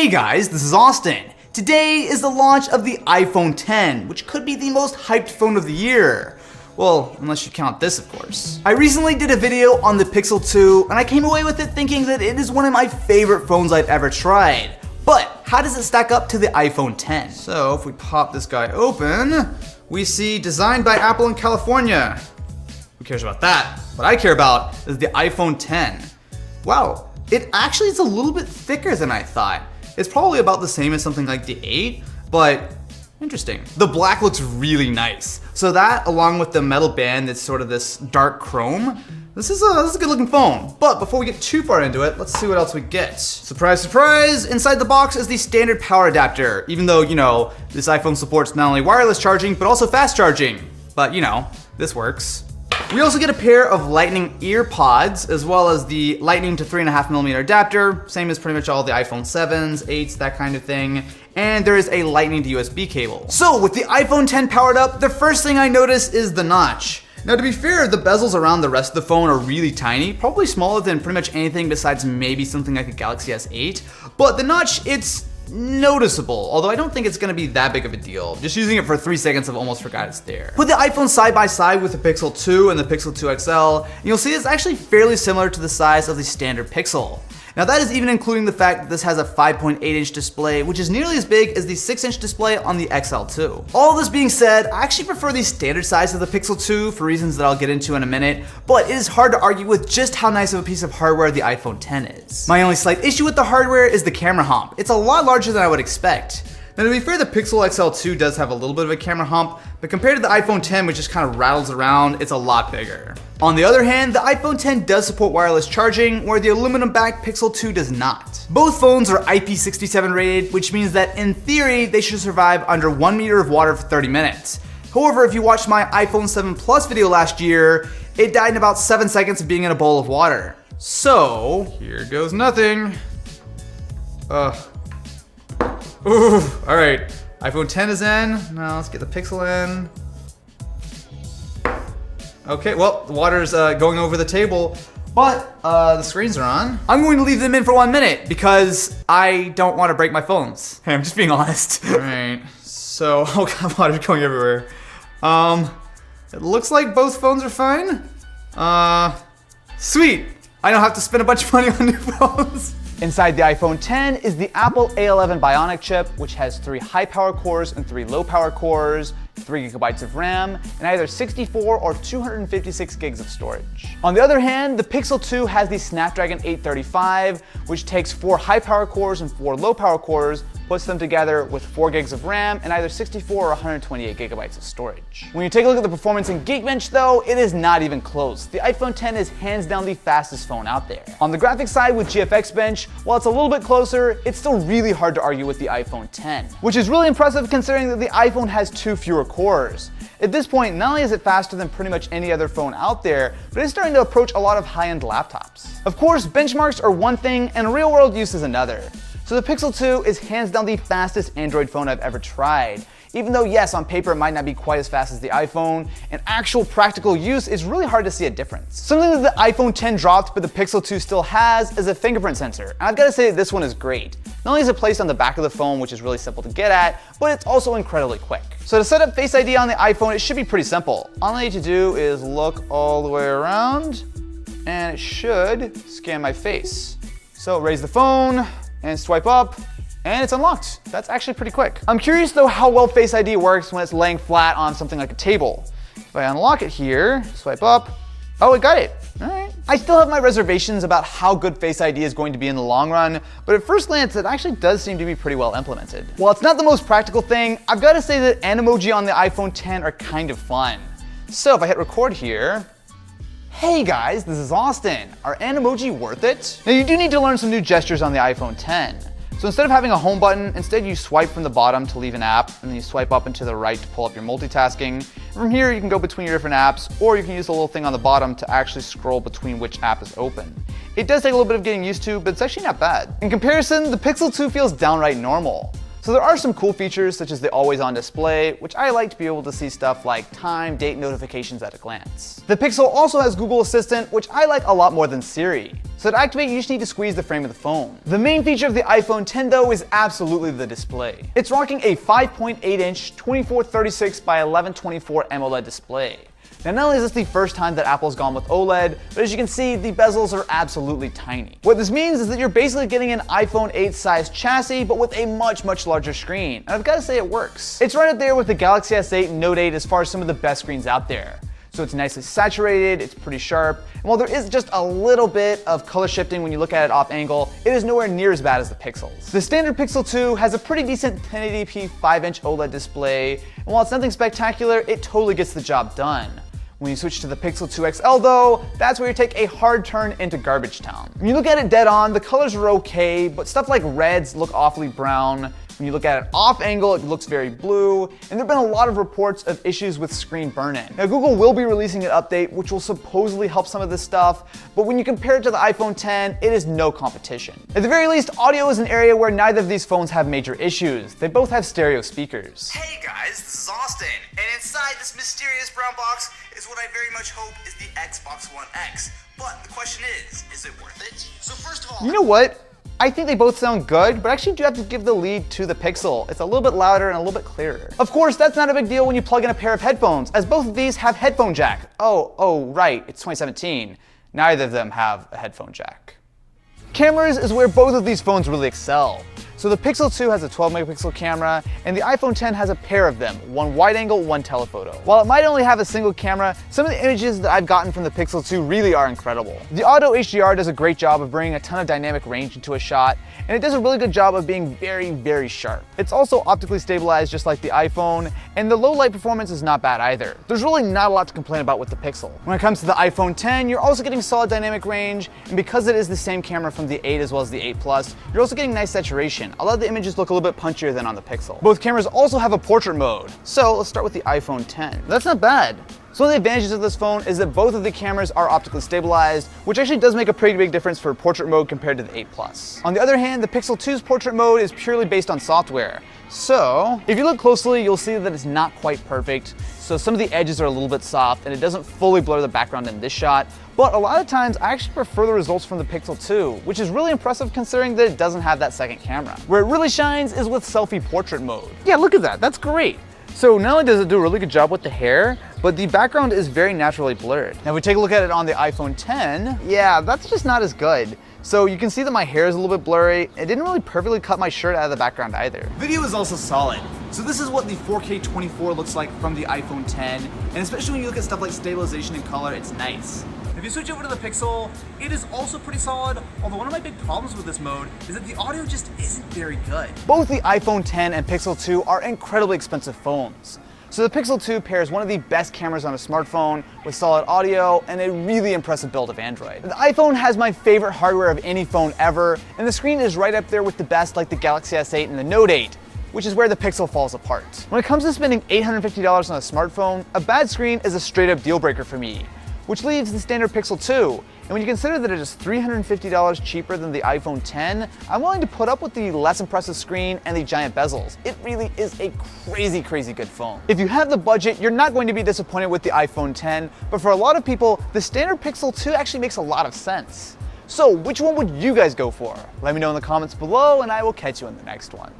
Hey guys, this is Austin. Today is the launch of the iPhone X, which could be the most hyped phone of the year. Well, unless you count this, of course. I recently did a video on the Pixel 2, and I came away with it thinking that it is one of my favorite phones I've ever tried. But how does it stack up to the iPhone X? So if we pop this guy open, we see designed by Apple in California. Who cares about that? What I care about is the iPhone X. Wow, it actually is a little bit thicker than I thought. It's probably about the same as something like the 8, but interesting. The black looks really nice. So that, along with the metal band that's sort of this dark chrome, this is a good looking phone. But before we get too far into it, let's see what else we get. Surprise, surprise! Inside the box is the standard power adapter, even though, you know, this iPhone supports not only wireless charging, but also fast charging. But, you know, this works. We also get a pair of Lightning ear pods, as well as the Lightning to 3.5mm adapter, same as pretty much all the iPhone 7s, 8s, that kind of thing. And there is a Lightning to USB cable. So with the iPhone X powered up, the first thing I notice is the notch. Now to be fair, the bezels around the rest of the phone are really tiny, probably smaller than pretty much anything besides maybe something like a Galaxy S8. But the notch, it's noticeable, although I don't think it's gonna be that big of a deal. Just using it for 3 seconds, I've almost forgot it's there. Put the iPhone side by side with the Pixel 2 and the Pixel 2 XL, and you'll see it's actually fairly similar to the size of the standard Pixel. Now that is even including the fact that this has a 5.8-inch display, which is nearly as big as the 6-inch display on the XL2. All this being said, I actually prefer the standard size of the Pixel 2 for reasons that I'll get into in a minute, but it is hard to argue with just how nice of a piece of hardware the iPhone X is. My only slight issue with the hardware is the camera hump. It's a lot larger than I would expect. Now to be fair, the Pixel XL2 does have a little bit of a camera hump, but compared to the iPhone X, which just kind of rattles around, it's a lot bigger. On the other hand, the iPhone X does support wireless charging, where the aluminum-backed Pixel 2 does not. Both phones are IP67 rated, which means that in theory, they should survive under 1 meter of water for 30 minutes. However, if you watched my iPhone 7 Plus video last year, it died in about 7 seconds of being in a bowl of water. So, here goes nothing. Ooh, all right, iPhone X is in. Now let's get the Pixel in. Okay, well, the water's going over the table, but the screens are on. I'm going to leave them in for 1 minute because I don't want to break my phones. Hey, I'm just being honest. All right, so, oh God, water's going everywhere. It looks like both phones are fine. Sweet, I don't have to spend a bunch of money on new phones. Inside the iPhone X is the Apple A11 Bionic chip, which has 3 high power cores and 3 low power cores, 3 GB of RAM, and either 64 or 256 gigs of storage. On the other hand, the Pixel 2 has the Snapdragon 835, which takes 4 high power cores and 4 low power cores, puts them together with 4 gigs of RAM and either 64 or 128 gigabytes of storage. When you take a look at the performance in Geekbench though, it is not even close. The iPhone X is hands down the fastest phone out there. On the graphics side with GFX Bench, while it's a little bit closer, it's still really hard to argue with the iPhone X, which is really impressive considering that the iPhone has 2 fewer cores. At this point, not only is it faster than pretty much any other phone out there, but it's starting to approach a lot of high-end laptops. Of course, benchmarks are one thing and real-world use is another. So the Pixel 2 is hands down the fastest Android phone I've ever tried. Even though yes, on paper it might not be quite as fast as the iPhone, in actual practical use it's really hard to see a difference. Something that the iPhone X dropped but the Pixel 2 still has is a fingerprint sensor, and I've got to say that this one is great. Not only is it placed on the back of the phone, which is really simple to get at, but it's also incredibly quick. So to set up Face ID on the iPhone, it should be pretty simple. All I need to do is look all the way around, and it should scan my face. So raise the phone, and swipe up, and it's unlocked. That's actually pretty quick. I'm curious though how well Face ID works when it's laying flat on something like a table. If I unlock it here, swipe up, oh, it got it. All right. I still have my reservations about how good Face ID is going to be in the long run, but at first glance, it actually does seem to be pretty well implemented. While it's not the most practical thing, I've got to say that Animoji on the iPhone X are kind of fun. So if I hit record here, hey guys, this is Austin. Are Animoji worth it? Now you do need to learn some new gestures on the iPhone X. So instead of having a home button, instead you swipe from the bottom to leave an app, and then you swipe up and to the right to pull up your multitasking. From here you can go between your different apps, or you can use the little thing on the bottom to actually scroll between which app is open. It does take a little bit of getting used to, but it's actually not bad. In comparison, the Pixel 2 feels downright normal. So there are some cool features such as the always-on display, which I like to be able to see stuff like time, date notifications at a glance. The Pixel also has Google Assistant, which I like a lot more than Siri. So to activate, you just need to squeeze the frame of the phone. The main feature of the iPhone X though is absolutely the display. It's rocking a 5.8-inch 2436 by 1124 AMOLED display. Now, not only is this the first time that Apple's gone with OLED, but as you can see, the bezels are absolutely tiny. What this means is that you're basically getting an iPhone 8 size chassis, but with a much larger screen. And I've got to say it works. It's right up there with the Galaxy S8 and Note 8 as far as some of the best screens out there. So it's nicely saturated, it's pretty sharp, and while there is just a little bit of color shifting when you look at it off angle, it is nowhere near as bad as the Pixels. The standard Pixel 2 has a pretty decent 1080p 5-inch OLED display, and while it's nothing spectacular, it totally gets the job done. When you switch to the Pixel 2 XL though, that's where you take a hard turn into garbage town. When you look at it dead on, the colors are okay, but stuff like reds look awfully brown. When you look at it off angle, it looks very blue, and there have been a lot of reports of issues with screen burn-in. Now, Google will be releasing an update which will supposedly help some of this stuff, but when you compare it to the iPhone X, it is no competition. At the very least, audio is an area where neither of these phones have major issues. They both have stereo speakers. Hey guys, this is Austin, and inside this mysterious brown box is what I very much hope is the Xbox One X. But the question is it worth it? So first of all, you know what? I think they both sound good, but I actually do have to give the lead to the Pixel. It's a little bit louder and a little bit clearer. Of course, that's not a big deal when you plug in a pair of headphones, as both of these have headphone jack. Oh, right, it's 2017. Neither of them have a headphone jack. Cameras is where both of these phones really excel. So the Pixel 2 has a 12 megapixel camera, and the iPhone X has a pair of them, one wide angle, one telephoto. While it might only have a single camera, some of the images that I've gotten from the Pixel 2 really are incredible. The auto HDR does a great job of bringing a ton of dynamic range into a shot, and it does a really good job of being very sharp. It's also optically stabilized just like the iPhone, and the low light performance is not bad either. There's really not a lot to complain about with the Pixel. When it comes to the iPhone X, you're also getting solid dynamic range, and because it is the same camera from the 8 as well as the 8 Plus, you're also getting nice saturation. A lot of the images look a little bit punchier than on the Pixel. Both cameras also have a portrait mode. So let's start with the iPhone X. That's not bad. So one of the advantages of this phone is that both of the cameras are optically stabilized, which actually does make a pretty big difference for portrait mode compared to the 8 Plus. On the other hand, the Pixel 2's portrait mode is purely based on software. So if you look closely, you'll see that it's not quite perfect. So some of the edges are a little bit soft and it doesn't fully blur the background in this shot. But a lot of times I actually prefer the results from the Pixel 2, which is really impressive considering that it doesn't have that second camera. Where it really shines is with selfie portrait mode. Yeah, look at that, that's great. So not only does it do a really good job with the hair, but the background is very naturally blurred. Now if we take a look at it on the iPhone X, yeah, that's just not as good. So you can see that my hair is a little bit blurry. It didn't really perfectly cut my shirt out of the background either. Video is also solid. So this is what the 4K 24 looks like from the iPhone X, and especially when you look at stuff like stabilization and color, it's nice. If you switch over to the Pixel, it is also pretty solid, although one of my big problems with this mode is that the audio just isn't very good. Both the iPhone X and Pixel 2 are incredibly expensive phones. So the Pixel 2 pairs one of the best cameras on a smartphone with solid audio and a really impressive build of Android. The iPhone has my favorite hardware of any phone ever, and the screen is right up there with the best like the Galaxy S8 and the Note 8, which is where the Pixel falls apart. When it comes to spending $850 on a smartphone, a bad screen is a straight up deal breaker for me, which leaves the standard Pixel 2. And when you consider that it is $350 cheaper than the iPhone X, I'm willing to put up with the less impressive screen and the giant bezels. It really is a crazy good phone. If you have the budget, you're not going to be disappointed with the iPhone X, but for a lot of people, the standard Pixel 2 actually makes a lot of sense. So which one would you guys go for? Let me know in the comments below and I will catch you in the next one.